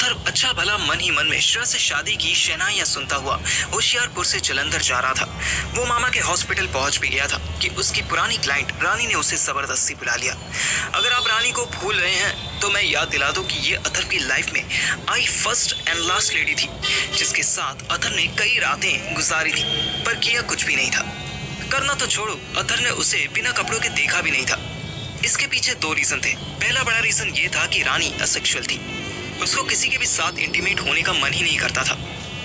अथर अच्छा भला मन ही मन में श्रेया से शादी की शहनाइयां सुनता हुआ होशियारपुर से जलंधर जा रहा था। वो मामा के हॉस्पिटल पहुंच भी गया था कि उसकी पुरानी क्लाइंट रानी ने उसे जबरदस्ती बुला लिया। अगर आप रानी को भूल रहे हैं तो मैं याद दिला दूं कि ये अथर की लाइफ में आई फर्स्ट एंड लास्ट लेडी थी, जिसके साथ अथर ने कई रातें गुजारी थी, पर किया कुछ भी नहीं था। करना तो छोड़ो, अथर ने उसे बिना कपड़ों के देखा भी नहीं था। इसके पीछे दो रीजन थे। पहला बड़ा रीजन ये था कि रानी असेक्सुअल थी, उसको किसी के भी साथ इंटीमेट होने का मन ही नहीं करता था।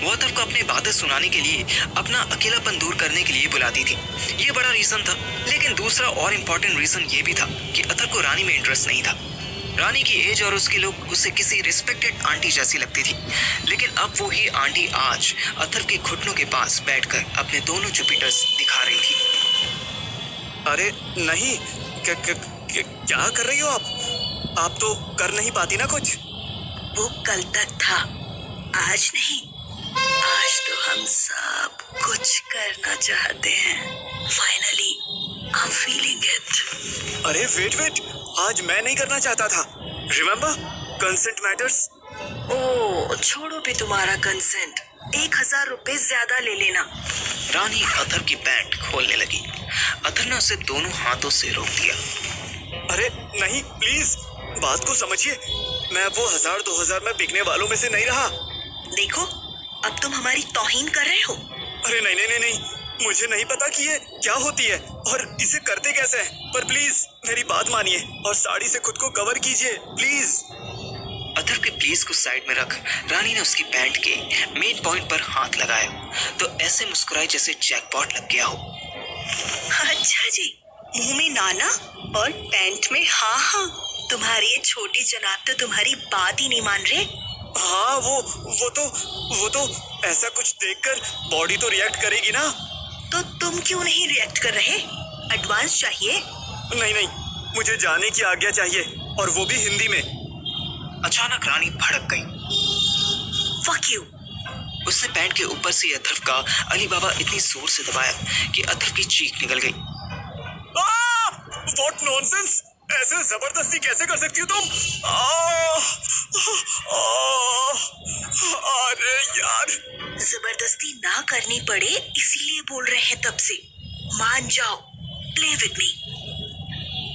वो अथर को अपनी बातें सुनाने के लिए, अपना अकेलापन दूर करने के लिए बुलाती थी। ये बड़ा रीजन था। लेकिन दूसरा और इम्पोर्टेंट रीजन ये भी था कि अथर को रानी में इंटरेस्ट नहीं था। रानी की एज और उसके लोग उसे किसी रिस्पेक्टेड आंटी जैसी लगती थी, लेकिन अब वो ही आंटी आज अथर के घुटनों के पास बैठकर अपने दोनों जुपिटर्स दिखा रही थी। अरे नहीं, क्या कर रही हो आप तो कर नहीं पाती ना कुछ। वो कल तक था, आज नहीं। आज तो हम सब कुछ करना चाहते हैं। Finally I am feeling it. अरे वेट, आज मैं नहीं करना चाहता था। Remember, consent matters. ओ छोड़ो भी तुम्हारा कंसेंट। 1000 रुपए ज्यादा ले लेना। रानी अथर की पैंट खोलने लगी। अथर ने उसे दोनों हाथों से रोक दिया। अरे नहीं, प्लीज बात को समझिए। मैं वो 1000-2000 में बिकने वालों में से नहीं रहा। देखो, अब तुम हमारी तौहीन कर रहे हो। अरे नहीं, मुझे नहीं पता कि ये क्या होती है और इसे करते कैसे हैं। पर प्लीज मेरी बात मानिए और साड़ी से खुद को कवर कीजिए, प्लीज। अथर के प्लीज को साइड में रख रानी ने उसकी पैंट के मेन पॉइंट पर हाथ लगाया तो ऐसे मुस्कुराई जैसे जैकपॉट लग गया हो। अच्छा जी, मुंह में नाना और पैंट में हाँ। तुम्हारी ये छोटी जनाब तो तुम्हारी बात ही नहीं मान रहे। हाँ, वो तो ऐसा कुछ देखकर बॉडी तो रिएक्ट करेगी ना। तो तुम क्यों नहीं रिएक्ट कर रहे? एडवांस चाहिए? नहीं, मुझे जाने की आज्ञा चाहिए, और वो भी हिंदी में। अचानक रानी भड़क गई। Fuck you. उसने पैंट के ऊपर से अथर का अली बाबा इतनी जोर से दबाया कि अथर की चीख निकल गई। What nonsense! ऐसे जबरदस्ती कैसे कर सकती हो तुम? अरे यार, जबरदस्ती ना करनी पड़े इसीलिए बोल रहे हैं तब से। मान जाओ, प्ले विद मी।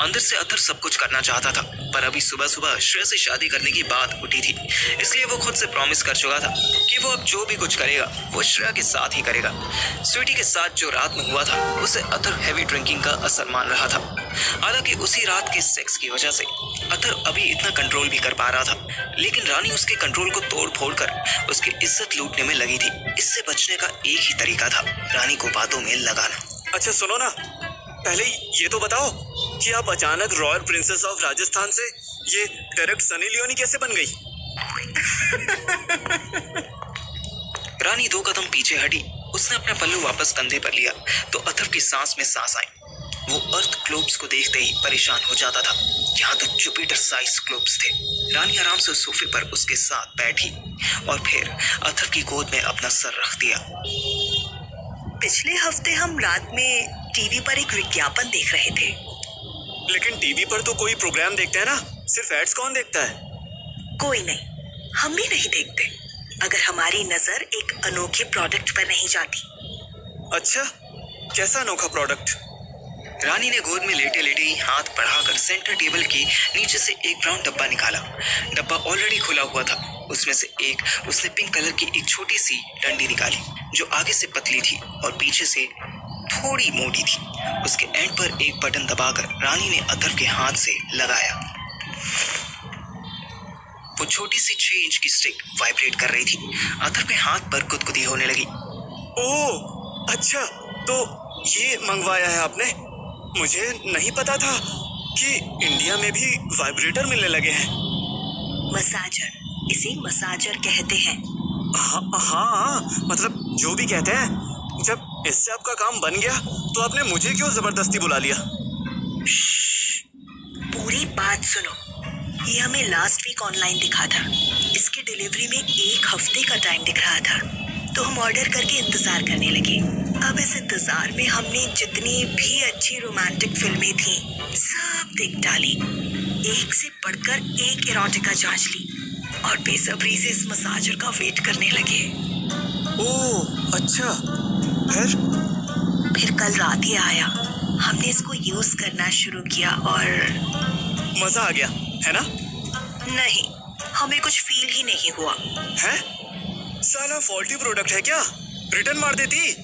अंदर से अथर सब कुछ करना चाहता था, पर अभी सुबह श्रेया से शादी करने की बात उठी थी, इसलिए वो खुद से प्रॉमिस कर चुका था कि वो अब जो भी कुछ करेगा वो श्रेया के साथ ही करेगा। स्वीटी के साथ जो रात में हुआ था उसे अथर हैवी ड्रिंकिंग का असर मान रहा था। हालांकि उसी रात के सेक्स की वजह से अथर अभी इतना कंट्रोल भी कर पा रहा था, लेकिन रानी उसके कंट्रोल को तोड़ फोड़ कर उसकी इज्जत लूटने में लगी थी। इससे बचने का एक ही तरीका था, रानी को बातों में लगाना। अच्छा सुनो ना, पहले ये तो बताओ कि आप अचानक रॉयल प्रिंसेस ऑफ राजस्थान से ये डायरेक्ट सनी लियोनी कैसे बन गई? रानी 2 कदम पीछे हटी। उसने अपना पल्लू वापस कंधे पर लिया तो अथर की सांस में सांस आई। वो अर्थ ग्लोब्स को देखते ही परेशान हो जाता था। यहाँ तक जुपिटर साइज ग्लोब्स थे। रानी आराम से सोफे पर उसके साथ बैठी और फिर अथर की गोद में अपना सर रख दिया। पिछले हफ्ते हम रात में टीवी पर एक विज्ञापन देख रहे थे। लेकिन टीवी पर तो कोई प्रोग्राम देखते हैं ना, सिर्फ एड्स कौन देखता है? कोई नहीं, हम भी नहीं देखते अगर हमारी नजर एक अनोखे प्रोडक्ट पर नहीं जाती। अच्छा, कैसा अनोखा प्रोडक्ट? रानी ने गोद में लेटे लेटे ही हाथ बढ़ाकर सेंटर टेबल के नीचे से एक ब्राउन डब्बा निकाला। डब्बा ऑलरेडी खुला हुआ था। उसमें से उसने पिंक कलर की एक छोटी सी डंडी निकाली जो आगे से पतली थी और पीछे से थोड़ी मोटी थी। उसके एंड पर एक बटन दबाकर रानी ने अथर के हाथ से लगाया। वो छोटी सी 6 इंच की स्टिक वाइब्रेट कर रही थी। अथर के हाथ पर गुदगुदी होने लगी। ओह अच्छा, तो ये मंगवाया है आपने? मुझे नहीं पता था कि इंडिया में भी वाइब्रेटर मिलने लगे हैं। मसाजर, इसे मसाजर कहते हैं। हाँ, मतलब जो भी कहते हैं। जब इससे आपका काम बन गया तो आपने मुझे क्यों जबरदस्ती बुला लिया? पूरी बात सुनो। ये हमें लास्ट वीक ऑनलाइन दिखा था। इसकी डिलीवरी में 1 हफ्ते का टाइम दिख रहा था, तो हम ऑर्डर करके इंतजार करने लगे। अब इस इंतजार में हमने जितनी भी अच्छी रोमांटिक फिल्में थी सब देख डाली। एक से बढ़कर एक एरोटिका जांच ली। और बेसब्री से इस मसाजर का वेट करने लगे। ओह अच्छा, फिर कल रात ही आया, हमने इसको यूज करना शुरू किया और मजा आ गया है ना? नहीं, हमें कुछ फील ही नहीं हुआ। है? साला फॉल्टी प्रोडक्ट है क्या? रिटर्न मार देती।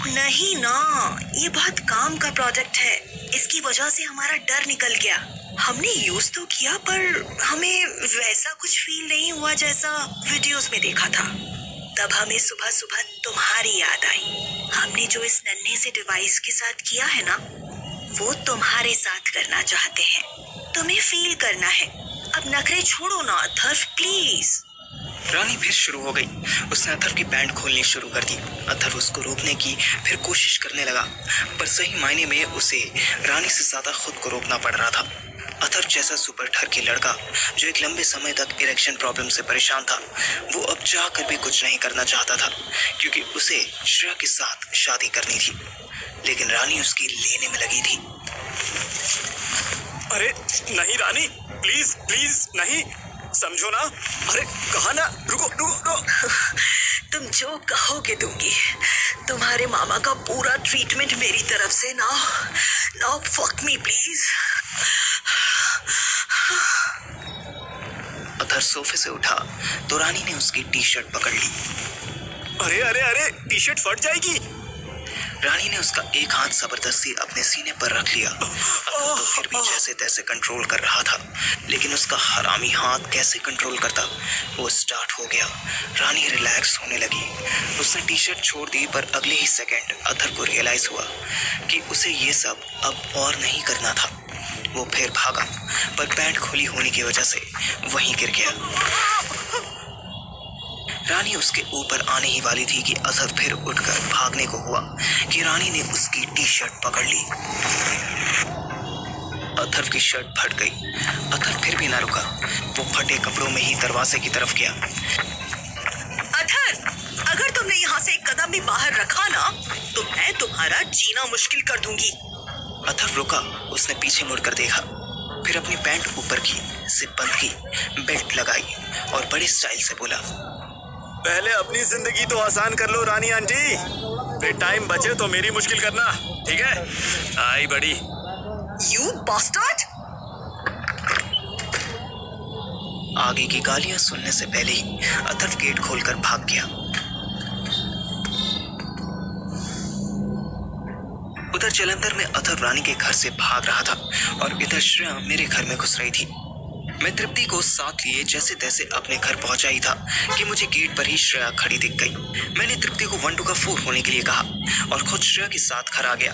नहीं ना, ये बहुत काम का प्रोडक्ट है, इसकी वजह से हमारा डर निकल गया। हमने यूज तो किया पर हमें वैसा कुछ फील नहीं हुआ जैसा वीडियोस में देखा था। तब हमें सुबह सुबह तुम्हारी याद आई। हमने जो इस नन्हे से डिवाइस के साथ किया है ना, वो तुम्हारे साथ करना चाहते हैं। तुम्हें फील करना है। अब नखरे छोड़ो ना अथर्व, प्लीज। रानी फिर शुरू हो गई। उसने अथर्व की पैंट खोलनी शुरू कर दी। अथर्व उसको रोकने की फिर कोशिश करने लगा, पर सही मायने में उसे रानी से ज्यादा खुद को रोकना पड़ रहा था। अथर्व जैसा सुपर ठरकी लड़का जो एक लंबे समय तक इरेक्शन प्रॉब्लम से परेशान था, वो अब चाहकर भी कुछ नहीं करना चाहता था, क्योंकि उसे श्रेया के साथ शादी करनी थी। लेकिन रानी उसकी लेने में लगी थी। अरे नहीं रानी, प्लीज प्लीज नहीं, समझो ना। अरे कहा ना, रुको रुको रुको। तुम जो कहोगे दूंगी। तुम्हारे मामा का पूरा ट्रीटमेंट मेरी तरफ से। Now fuck me please. Atharva सोफे से उठा तो रानी ने उसकी टी शर्ट पकड़ ली। अरे अरे अरे, टी शर्ट फट जाएगी। रानी ने उसका एक हाथ जबरदस्ती अपने सीने पर रख लिया। अथर्व तो फिर भी जैसे तैसे कंट्रोल कर रहा था, लेकिन उसका हरामी हाथ कैसे कंट्रोल करता, वो स्टार्ट हो गया। रानी रिलैक्स होने लगी। उसने टी शर्ट छोड़ दी, पर अगले ही सेकंड अथर्व को रियलाइज हुआ कि उसे ये सब अब और नहीं करना था। वो फिर भागा, पर पैंट खुली होने की वजह से वहीं गिर गया। रानी उसके ऊपर आने ही वाली थी कि अथर्व फिर उठकर भागने को हुआ कि रानी ने उसकी टी शर्ट पकड़ ली। अथर्व की शर्ट फट गई। अथर्व फिर भी ना रुका, वो फटे कपड़ों में ही दरवाजे की तरफ गया। अथर्व, अगर तुमने यहाँ से एक कदम भी बाहर रखा ना, तो मैं तुम्हारा जीना मुश्किल कर दूंगी। अथर्व रुका, उसने पीछे मुड़कर देखा, फिर अपनी पैंट ऊपर की, जिप बंद की, बेल्ट लगाई और बड़े स्टाइल से बोला, पहले अपनी जिंदगी तो आसान कर लो रानी आंटी, फिर टाइम बचे तो मेरी मुश्किल करना, ठीक है? आई बड़ी। You bastard! आगे की गालियां सुनने से पहले ही अथर्व गेट खोलकर भाग गया। उधर जलंधर में अथर्व रानी के घर से भाग रहा था और इधर श्रेया मेरे घर में घुस रही थी। मैं तृप्ति को साथ लिए जैसे तैसे अपने घर पहुंचा ही था कि मुझे गेट पर ही श्रेया खड़ी दिख गई। मैंने तृप्ति को 1 2 का 4 होने के लिए कहा और खुद श्रेया के साथ घर आ गया।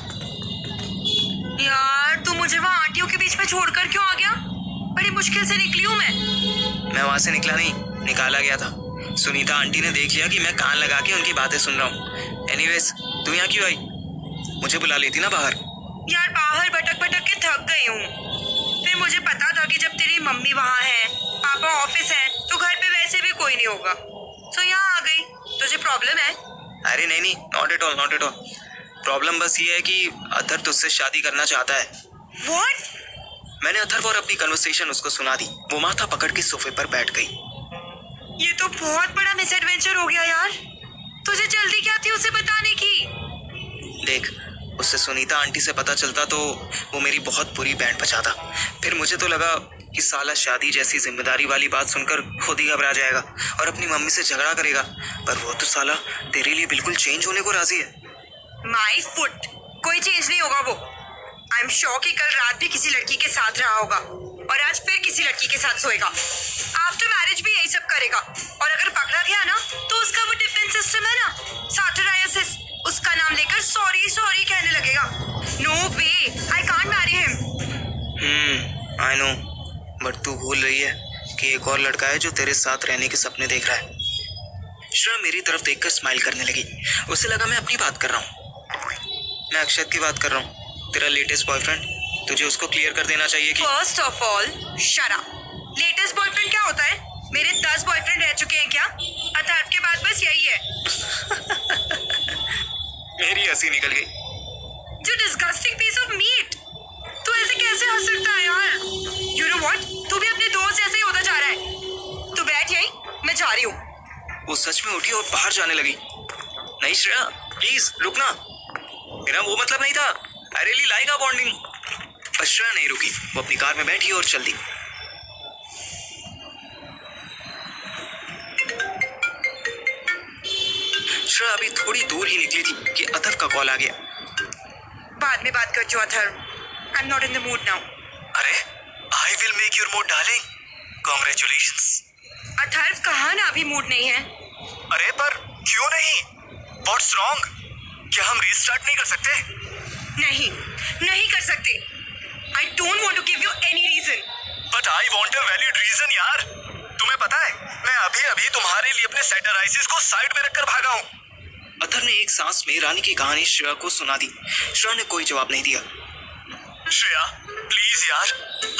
यार तू मुझे वहाँ आंटियों के बीच में छोड़कर क्यों आ गया? बड़ी मुश्किल से निकली हूँ मैं वहां से निकला नहीं, निकाला गया था। सुनीता आंटी ने देख लिया कि मैं कान लगा के उनकी बातें सुन रहा हूँ। एनीवेज, तू यहाँ क्यों आई? मुझे बुला लेती ना बाहर। यार बाहर भटक भटक के थक गई हूँ। फिर मुझे पता था कि जब तेरी मम्मी वहाँ है, पापा ऑफिस है, तो घर पे वैसे भी कोई नहीं होगा, तो यहाँ आ गई। तुझे प्रॉब्लम है? अरे नहीं, not at all, not at all. Problem बस ये है कि अथर्व तुझसे शादी करना चाहता है। What? मैंने अथर्व और अपनी कन्वर्सेशन उसको सुना दी। वो माथा पकड़ के सोफे पर बैठ गई। ये तो बहुत बड़ा मिसएडवेंचर हो गया यार। तुझे जल्दी क्या थी उसे बताने की? देख, उससे सुनीता आंटी से पता चलता तो वो मेरी बहुत बुरी बैंड बजाता। फिर मुझे तो लगा कि साला शादी जैसी जिम्मेदारी वाली बात सुनकर खुद ही घबरा जाएगा और अपनी मम्मी से झगड़ा करेगा, पर वो तो साला तेरे लिए बिल्कुल चेंज होने को राजी है। माई फुट, कोई चेंज नहीं होगा वो। आई एम श्योर कि कल रात भी किसी लड़की के साथ रहा होगा और आज फिर किसी लड़की के साथ सोएगा। आफ्टर मैरिज भी यही सब करेगा, और अगर पकड़ा गया ना तो उसका वो डिफेंस सिस्टम है ना, साटरायसिस, उसका नाम लेकर सॉरी सॉरी कहने लगेगा। No way, I can't marry him. I know, but तू भूल रही है कि एक और लड़का है जो तेरे साथ रहने के सपने देख रहा है। श्रेया मेरी तरफ देखकर स्माइल करने लगी। उसे लगा मैं अपनी बात कर रहा हूँ। मैं अक्षत की बात कर रहा हूँ, तेरा लेटेस्ट बॉयफ्रेंड। तुझे उसको क्लियर कर देना चाहिए कि first of all shut up. Latest boyfriend क्या होता है? मेरे 10 बॉयफ्रेंड रह चुके हैं क्या? अथर्व के बाद बस यही है। मेरी हंसी निकल गई। You disgusting piece of meat! तू ऐसे कैसे हंस सकता है यार? You know what? तू भी अपने दोस्त जैसे ही होता जा रहा है। तू बैठ यहीं वो सच में उठी और बाहर जाने लगी। नहीं श्रेया, प्लीज रुकना, मेरा वो मतलब नहीं था। I really like our bonding. पर श्रेया नहीं रुकी, वो अपनी कार में बैठी और चल दी। श्रेया अभी थोड़ी दूर ही निकली थी कि अथर्व का कॉल आ गया। बाद में बात कर जो Atharva, I am not in the mood now. अरे, I will make your mood darling. Congratulations. Atharva कहा ना अभी मूड नहीं है। अरे पर क्यों नहीं? What's wrong? क्या हम रीस्टार्ट नहीं कर सकते? नहीं, नहीं कर सकते। I don't want to give you any reason. But I want a valid reason यार। तुम्हें पता है, मैं अभी अभी तुम्हारे लिए अपने सैटराइसिस को साइड में रखकर भागा हूँ। अथर्व ने एक सांस में रानी की कहानी श्रेया को सुना दी। श्रेया ने कोई जवाब नहीं दिया। श्रेया प्लीज यार,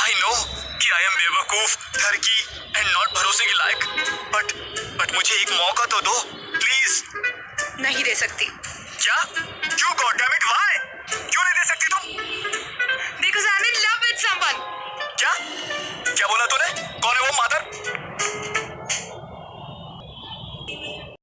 आई नो कि आई एम बेवकूफ, ठरकी एंड नॉट भरोसे के लायक, बट मुझे एक मौका तो दो प्लीज। नहीं दे सकती। क्या? क्यों? God damn it, why? क्यों नहीं दे सकती तुम? Because I am in love with someone. क्या? क्या बोला तूने? कौन है वो मादर?